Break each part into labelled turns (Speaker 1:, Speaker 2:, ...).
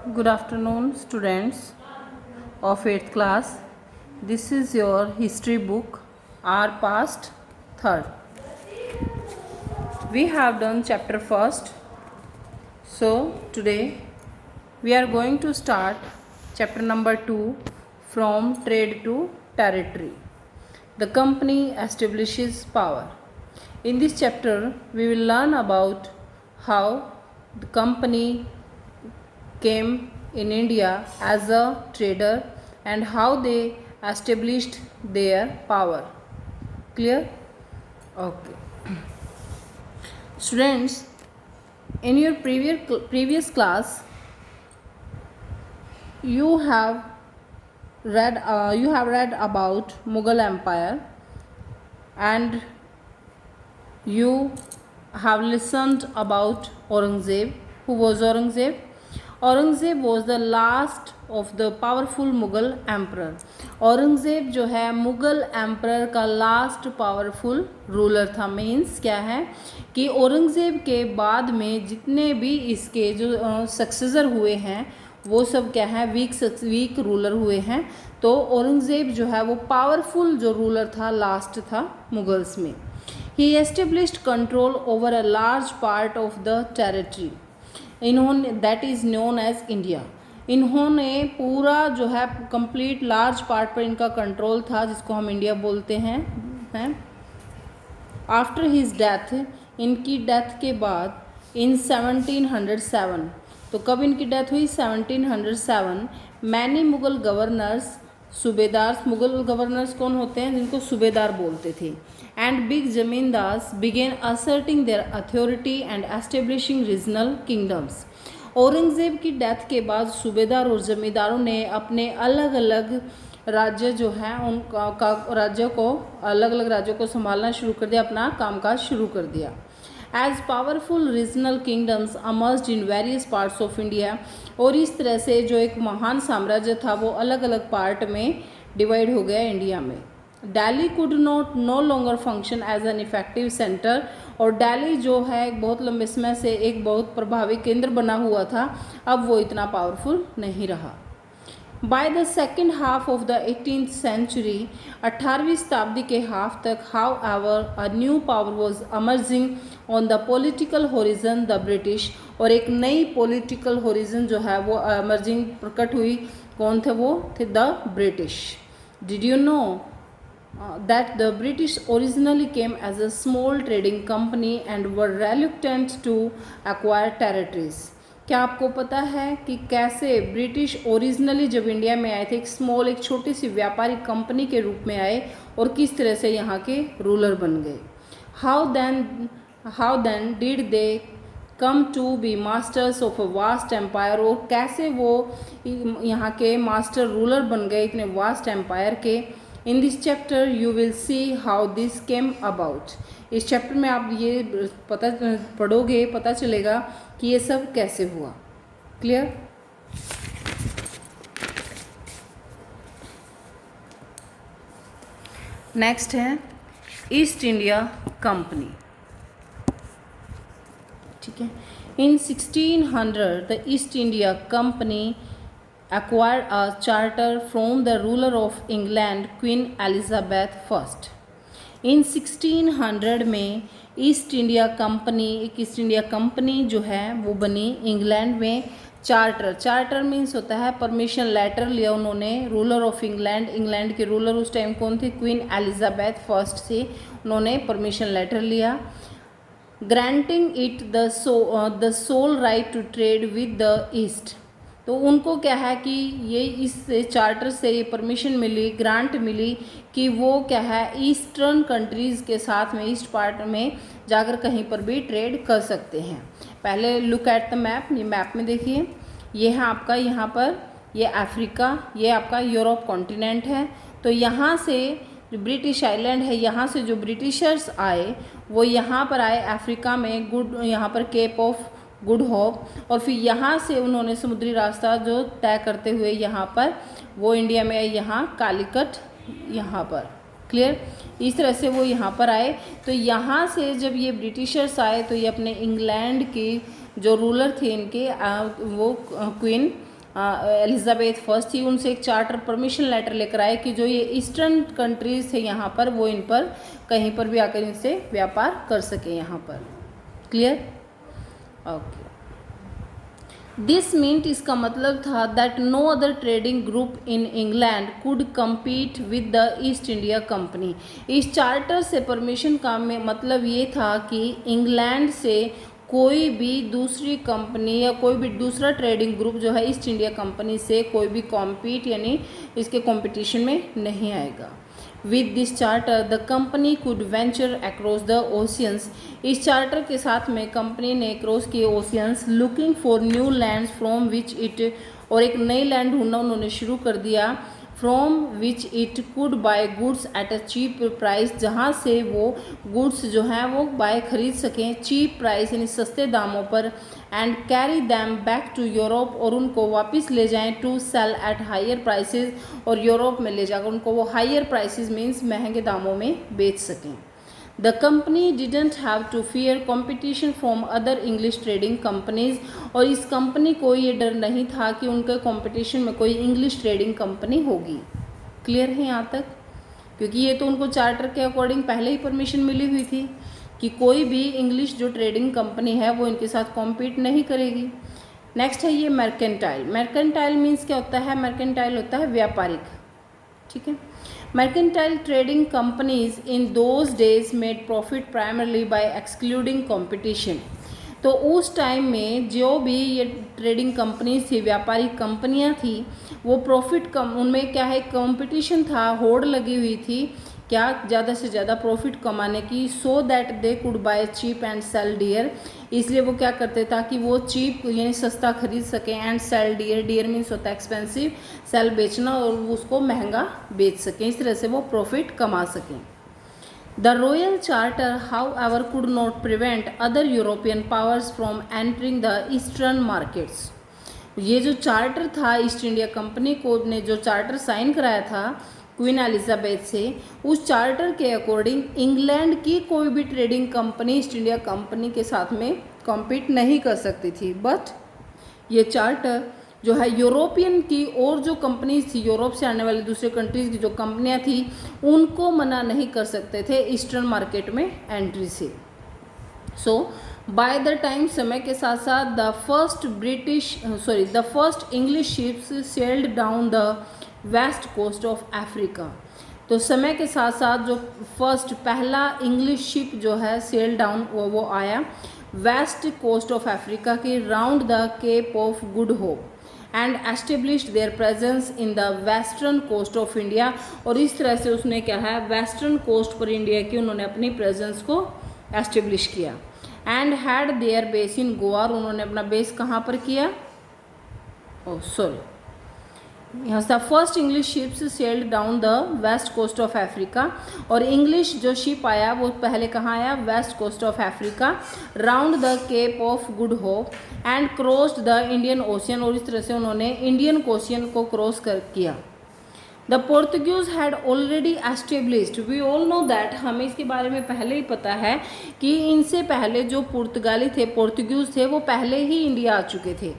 Speaker 1: Good afternoon, students of 8th class. This is your history book, Our Past, third. We have done chapter first. So today we are going to start chapter number 2, from trade to territory. The company establishes power. In this chapter, we will learn about how the company came in India as a trader and how they established their power. Clear? Okay. Students, in your previous class, you have read about Mughal Empire, and you have listened about Aurangzeb. Who was Aurangzeb? Aurangzeb was the last of the powerful Mughal emperor. Aurangzeb जो है Mughal emperor का last powerful ruler था. Means क्या है कि औरंगज़ेब के बाद में जितने भी इसके जो सक्सेसर हुए हैं वो सब क्या है, वीक रूलर हुए हैं. तो औरंगज़ेब जो है वो पावरफुल जो रूलर था, लास्ट था मुगल्स में. He established control over a large part of the territory इन्होंने that is known as India. इन्होंने पूरा जो है कंप्लीट लार्ज पार्ट पर इनका कंट्रोल था, जिसको हम इंडिया बोलते हैं. आफ्टर हिज डेथ, इनकी डेथ के बाद इन 1707, तो कब इनकी डेथ हुई? 1707. मैनी मुग़ल गवर्नर्स, सूबेदार, मुग़ल गवर्नर्स कौन होते हैं? जिनको सूबेदार बोलते थे. And big zamindars began asserting their authority and establishing regional kingdoms. Aurangzeb की डेथ के बाद सूबेदार और ज़मींदारों ने अपने अलग अलग राज्य जो हैं उनका राज्यों को अलग अलग राज्यों को संभालना शुरू कर दिया, अपना कामकाज शुरू कर दिया. As powerful regional kingdoms emerged in various parts of India. और इस तरह से जो एक महान साम्राज्य था वो अलग अलग पार्ट में डिवाइड हो गया इंडिया में. Delhi could not no longer function as an effective centre. और दिल्ली जो है एक बहुत लंबे समय से एक बहुत प्रभावी केंद्र बना हुआ था, अब वो इतना पावरफुल नहीं रहा. By the second half of the 18th century, 18वीं शताब्दी के हाफ तक, however a new power was emerging on the political horizon, the British. और एक नई पॉलिटिकल होरिजन जो है वो अमर्जिंग प्रकट हुई. कौन थे वो? थे the British. Did you know that the British originally came as a small trading company and were reluctant to acquire territories. क्या आपको पता है कि कैसे ब्रिटिश ओरिजिनली जब इंडिया में आए थे एक स्मॉल, एक छोटी सी व्यापारिक कंपनी के रूप में आए और किस तरह से यहाँ के रूलर बन गए. How then did they come to be masters of a vast empire. और कैसे वो यहाँ के मास्टर रूलर बन गए इतने वास्ट एम्पायर के. In this chapter you will see how this came about. इस चैप्टर में आप ये पढ़ोगे, पता चलेगा कि ये सब कैसे हुआ. क्लियर? नेक्स्ट है ईस्ट इंडिया कंपनी. ठीक है. इन 1600 the East India company acquired a charter from the ruler of England, Queen Elizabeth I. इन 1600 में ईस्ट इंडिया कंपनी, एक ईस्ट इंडिया कंपनी जो है वो बनी इंग्लैंड में. चार्टर मीन्स होता है परमिशन लेटर लिया उन्होंने रूलर ऑफ इंग्लैंड. इंग्लैंड के रूलर उस टाइम कौन थे? क्वीन एलिजाबेथ फर्स्ट से उन्होंने परमिशन लेटर लिया. Granting it the sole right to trade with the East. तो उनको क्या है कि ये इस चार्टर से ये परमिशन मिली, ग्रांट मिली कि वो क्या है ईस्टर्न कंट्रीज़ के साथ में, ईस्ट पार्ट में जाकर कहीं पर भी ट्रेड कर सकते हैं. पहले लुक एट द मैप. ये मैप में देखिए, ये है आपका यहाँ पर ये अफ्रीका, ये आपका यूरोप कॉन्टिनेंट है. तो यहाँ से जो ब्रिटिश आइलैंड है, यहाँ से जो ब्रिटिशर्स आए वो यहाँ पर आए अफ्रीका में, यहाँ पर केप ऑफ गुड होप. और फिर यहाँ से उन्होंने समुद्री रास्ता जो तय करते हुए यहाँ पर वो इंडिया में आए, यहाँ कालीकट यहाँ पर. क्लियर? इस तरह से वो यहाँ पर आए. तो यहाँ से जब ये ब्रिटिशर्स आए तो ये अपने इंग्लैंड की जो रूलर थे इनके वो क्वीन एलिजाबेथ फर्स्ट थी, उनसे एक चार्टर परमिशन लेटर लेकर आए कि जो ये ईस्टर्न कंट्रीज थे यहाँ पर, वो इन पर कहीं पर भी आकर इनसे व्यापार कर सके यहाँ पर। क्लियर? ओके। दिस मीन्ट, इसका मतलब था that no other trading group in England could compete with the East India Company. इस चार्टर से परमिशन का मतलब ये था कि इंग्लैंड से कोई भी दूसरी कंपनी या कोई भी दूसरा ट्रेडिंग ग्रुप जो है ईस्ट इंडिया कंपनी से कोई भी कॉम्पीट यानी इसके कंपटीशन में नहीं आएगा। With this charter the company could venture across the oceans. इस चार्टर के साथ में कंपनी ने क्रॉस किए oceans, looking for new lands from which it, और एक नई लैंड ढूंढना उन्होंने शुरू कर दिया, from which it could buy goods at a cheap price, जहाँ से वो गुड्स जो हैं वो बाय खरीद सकें चीप प्राइस यानी सस्ते दामों पर, and carry them back to Europe, और उनको वापस ले जाएं to sell at higher prices, और यूरोप में ले जाकर उनको वो हायर प्राइसेस मीन्स महंगे दामों में बेच सकें। The company didn't have to fear competition from other English trading companies, और इस कंपनी को ये डर नहीं था कि उनके कंपटीशन में कोई इंग्लिश ट्रेडिंग कंपनी होगी। क्लियर है यहाँ तक? क्योंकि ये तो उनको चार्टर के अकॉर्डिंग पहले ही परमिशन मिली हुई थी कि कोई भी इंग्लिश जो ट्रेडिंग कंपनी है वो इनके साथ कॉम्पीट नहीं करेगी। नेक्स्ट है ये मर्केंटाइल। मर्केंटाइल मीन्स क्या होता है? मर्केंटाइल होता है व्यापारिक। ठीक है। Mercantile trading companies in those days made profit primarily by excluding competition. तो उस टाइम में जो भी ये ट्रेडिंग कंपनीज थी, व्यापारिक कंपनियां थी, वो प्रॉफिट कम, उनमें क्या है कंपटीशन था, होड़ लगी हुई थी क्या ज़्यादा से ज़्यादा प्रॉफिट कमाने की, so that they could buy cheap and sell dear. इसलिए वो क्या करते ताकि वो चीप यानी सस्ता खरीद सकें, and sell dear, dear means होता है एक्सपेंसिव, सेल बेचना, और उसको महंगा बेच सकें, इस तरह से वो प्रॉफिट कमा सकें। The royal charter how ever could not prevent other European powers from entering the eastern markets. ये जो चार्टर था ईस्ट इंडिया कंपनी को ने जो चार्टर साइन कराया था क्वीन एलिजाबेथ से, उस चार्टर के अकॉर्डिंग इंग्लैंड की कोई भी trading company east India company के साथ में कॉम्पीट नहीं कर सकती थी। बट ये चार्टर जो है यूरोपियन की और जो कंपनीज थी, यूरोप से आने वाली दूसरे कंट्रीज की जो कंपनियां थी, उनको मना नहीं कर सकते थे ईस्टर्न मार्केट में एंट्री से। सो बाय द टाइम, समय के साथ साथ the first English ships sailed down the west coast of Africa. तो समय के साथ साथ जो पहला इंग्लिश शिप जो है सेल डाउन वो आया वेस्ट कोस्ट ऑफ अफ्रीका के round the Cape of Good Hope, and established their presence in the western coast of India. और इस तरह से उसने क्या है वेस्टर्न कोस्ट पर इंडिया की उन्होंने अपनी प्रेजेंस को एस्टेब्लिश किया। And had their base in Goa, उन्होंने अपना बेस कहाँ पर किया? यहाँ से first English ships sailed down the west coast of Africa, और इंग्लिश जो शिप आया वो पहले कहाँ आया? West coast of Africa, round the Cape of Good Hope, and crossed the Indian Ocean, और इस तरह से उन्होंने इंडियन ओशियन को क्रॉस किया। The Portuguese had already established, we all know that, हमें इसके बारे में पहले ही पता है कि इनसे पहले जो पुर्तगाली थे, पोर्तुगीज थे, वो पहले ही इंडिया आ चुके थे।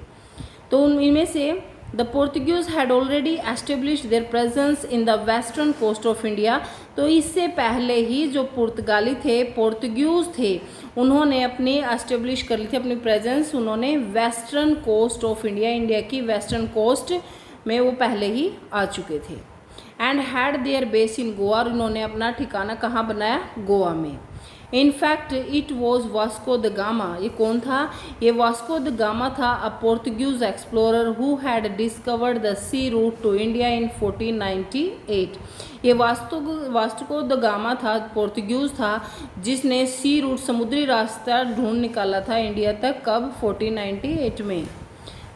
Speaker 1: तो इनमें से the Portuguese had already established their presence in the western coast of India. तो इससे पहले ही जो पुर्तगाली थे, पोर्तुगीज थे, उन्होंने अपनी एस्टेब्लिश कर ली थी अपनी प्रेजेंस, उन्होंने western coast of India, India की वेस्टर्न कोस्ट में वो पहले ही आ चुके थे। And had their base in Goa, उन्होंने अपना ठिकाना कहाँ बनाया? गोवा में। In fact it was Vasco da Gama, ये कौन था? ये वास्को द गामा था, a Portuguese explorer who had discovered the sea route to India in 1498। ये वास्को द गामा था, पोर्तुगीज था, जिसने सी रूट समुद्री रास्ता ढूंढ निकाला था इंडिया तक। कब? 1498 में।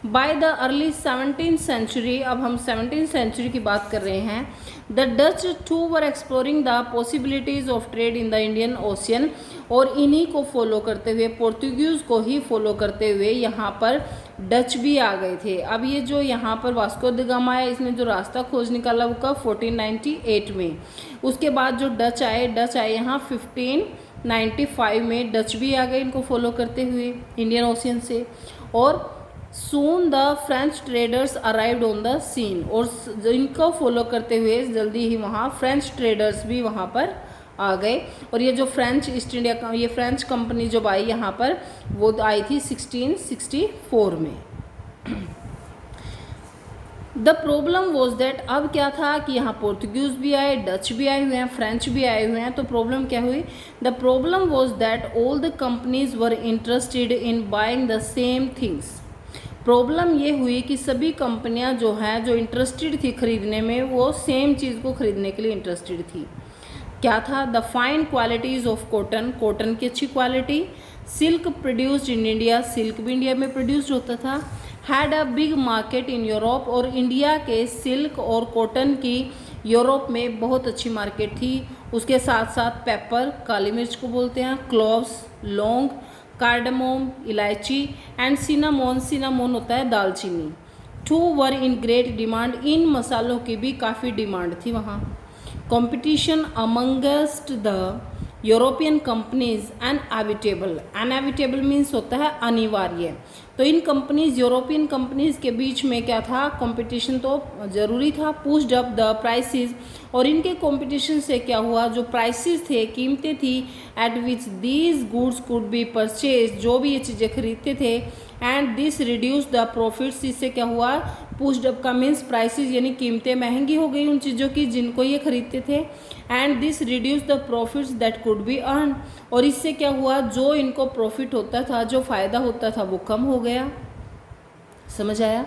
Speaker 1: By the early 17th century, अब हम 17th सेंचुरी की बात कर रहे हैं, the Dutch too were exploring the possibilities of trade in the Indian Ocean, और इन्हीं को फॉलो करते हुए, पोर्तुगीज़ को ही फॉलो करते हुए यहाँ पर डच भी आ गए थे। अब ये जो यहाँ पर वास्को द गामा है, इसने जो रास्ता खोज निकाला वो कब? 1498 में। उसके बाद जो डच आए यहाँ 1595 में, डच भी आ गए इनको फॉलो करते हुए इंडियन ओशियन से। और soon the French traders arrived on the scene, और इनको फॉलो करते हुए जल्दी ही वहाँ फ्रेंच ट्रेडर्स भी वहाँ पर आ गए। और ये जो फ्रेंच ईस्ट इंडिया ये फ्रेंच कंपनी जब आई यहाँ पर, वो आई थी 1664 में। द प्रॉब्लम वॉज दैट, अब क्या था कि यहाँ पोर्तुगीज भी आए, डच भी आए हुए हैं, फ्रेंच भी आए हुए हैं। तो प्रॉब्लम क्या हुई? The problem was that all the companies were interested in buying the same things. Problem ये हुई कि सभी कंपनियां जो हैं, जो इंटरेस्टेड थी खरीदने में, वो सेम चीज़ को खरीदने के लिए इंटरेस्टेड थी। क्या था? The fine qualities of cotton, cotton की अच्छी quality. Silk produced in India, silk भी इंडिया में प्रोड्यूस्ड होता था। Had a big market in Europe, और इंडिया के सिल्क और कॉटन की यूरोप में बहुत अच्छी मार्केट थी। उसके साथ साथ पेपर, काली मिर्च को बोलते हैं, क्लोव्स, लौंग, कार्डमोम, इलायची, एंड सिनामोन, सिनामोन होता है दालचीनी। Too were in great demand, इन मसालों की भी काफ़ी डिमांड थी वहाँ। Competition amongst the European companies inevitable, inevitable means होता है अनिवार्य। तो इन कंपनीज, यूरोपियन कंपनीज के बीच में क्या था? कंपटीशन तो ज़रूरी था। पुश्ड अप द प्राइसेस, और इनके कंपटीशन से क्या हुआ? जो प्राइसेस थे, कीमतें थी, eight which these goods could be purchase, जो भी ये चीज़ें खरीदते थे, and this reduce the profits, इससे क्या हुआ? पुश्ड अप का मीन्स प्राइसेस, यानी कीमतें महंगी हो गई उन चीज़ों की जिनको ये खरीदते थे। And this reduce the profits that could be earn, और इससे क्या हुआ? जो इनको प्रॉफिट होता था, जो फ़ायदा होता था, वो कम हो गया। समझ आया?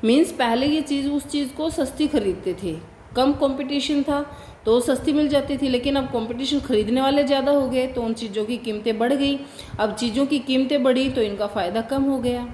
Speaker 1: मीन्स पहले ये चीज़ उस चीज़ को सस्ती खरीदते थे, कम कंपटीशन था तो सस्ती मिल जाती थी, लेकिन अब कंपटीशन खरीदने वाले ज़्यादा हो गए तो उन चीज़ों की कीमतें बढ़ गई। अब चीज़ों की कीमतें बढ़ी तो इनका फ़ायदा कम हो गया।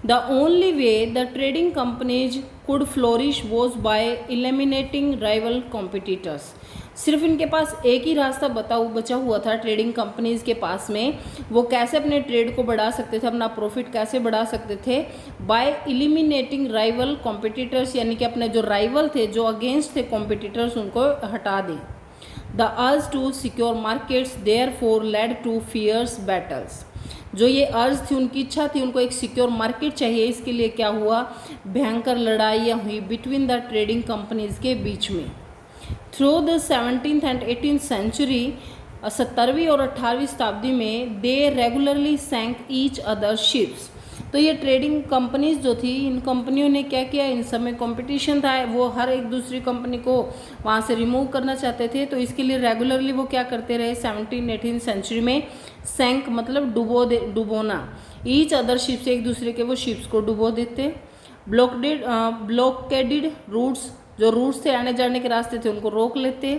Speaker 1: The only way the trading companies could flourish was by eliminating rival competitors. सिर्फ इनके पास एक ही रास्ता बचा हुआ था ट्रेडिंग कंपनीज के पास में, वो कैसे अपने ट्रेड को बढ़ा सकते थे, अपना प्रॉफिट कैसे बढ़ा सकते थे? बाय एलिमिनेटिंग राइवल कॉम्पिटिटर्स, यानी कि अपने जो राइवल थे, जो अगेंस्ट थे कॉम्पिटिटर्स, उनको हटा दें। The urge to secure markets therefore led to fierce battles, जो ये अर्ज थी, उनकी इच्छा थी, उनको एक सिक्योर मार्केट चाहिए, इसके लिए क्या हुआ? भयंकर लड़ाइयाँ हुई बिटवीन द ट्रेडिंग कंपनीज के बीच में। Through the 17th and 18th century, 17वीं और 18वीं शताब्दी में, they regularly sank each other ships. तो ये ट्रेडिंग कंपनीज जो थी, इन कंपनियों ने क्या किया? इन सब में कंपटीशन था, वो हर एक दूसरी कंपनी को वहाँ से रिमूव करना चाहते थे, तो इसके लिए रेगुलरली वो क्या करते रहे? 17th-18th सेंचुरी में सैंक मतलब डुबोना, ईच अदर शिप से एक दूसरे के वो शिप्स को डुबो देते। ब्लॉकेडेड रूट्स, जो रूट्स थे, आने जाने के रास्ते थे, उनको रोक लेते।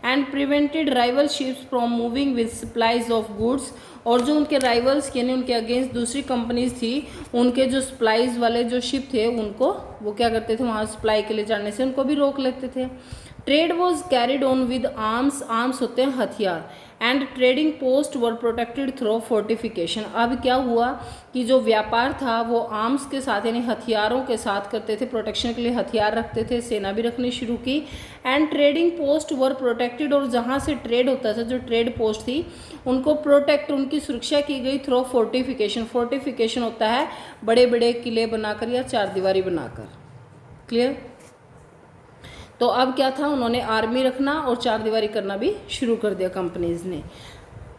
Speaker 1: And prevented rival ships from moving with supplies of goods, और जो उनके राइवल्स यानी उनके अगेंस्ट दूसरी कंपनीज थी, उनके जो सप्लाईज वाले जो शिप थे, उनको वो क्या करते थे? वहाँ सप्लाई के लिए जाने से उनको भी रोक लेते थे। Trade was carried on with arms, arms होते हैं हथियार, and trading post were protected through fortification. अब क्या हुआ कि जो व्यापार था वो आर्म्स के साथ यानी हथियारों के साथ करते थे, प्रोटेक्शन के लिए हथियार रखते थे, सेना भी रखनी शुरू की। And trading post were protected, और जहाँ से ट्रेड होता था, जो ट्रेड पोस्ट थी, उनको प्रोटेक्ट, उनकी सुरक्षा की गई थ्रू फोर्टिफिकेशन। फोर्टिफिकेशन होता है बड़े बड़े किले बनाकर या चारदीवारी बनाकर। क्लियर? तो अब क्या था? उन्होंने आर्मी रखना और चारदीवारी करना भी शुरू कर दिया कंपनीज ने।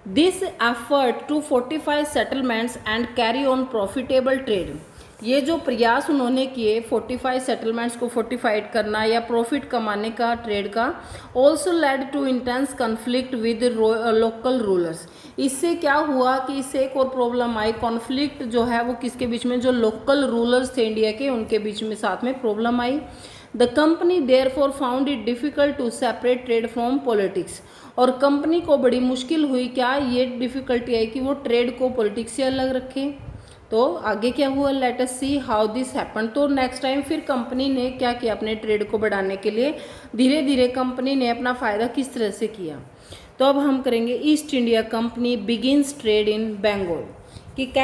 Speaker 1: This effort to fortify settlements and carry on profitable trade, ये जो प्रयास उन्होंने किए फोर्टिफाई सेटलमेंट्स को फोर्टिफाइड करना या प्रॉफिट कमाने का ट्रेड का, also led to intense conflict with local rulers. इससे क्या हुआ कि इससे एक और प्रॉब्लम आई, कॉन्फ्लिक्ट जो है वो किसके बीच में? जो लोकल रूलर्स थे इंडिया के, उनके बीच में साथ में प्रॉब्लम आई। The company therefore found it difficult to separate trade from politics, और कंपनी को बड़ी मुश्किल हुई क्या? ये डिफिकल्टी आई कि वो ट्रेड को पॉलिटिक्स से अलग रखें। तो आगे क्या हुआ? Let us see how this happen. तो नेक्स्ट टाइम फिर कंपनी ने क्या किया? अपने ट्रेड को बढ़ाने के लिए धीरे धीरे कंपनी ने अपना फ़ायदा किस तरह से किया। तो अब हम करेंगे East India Company begins trade in Bengal, कि कैसे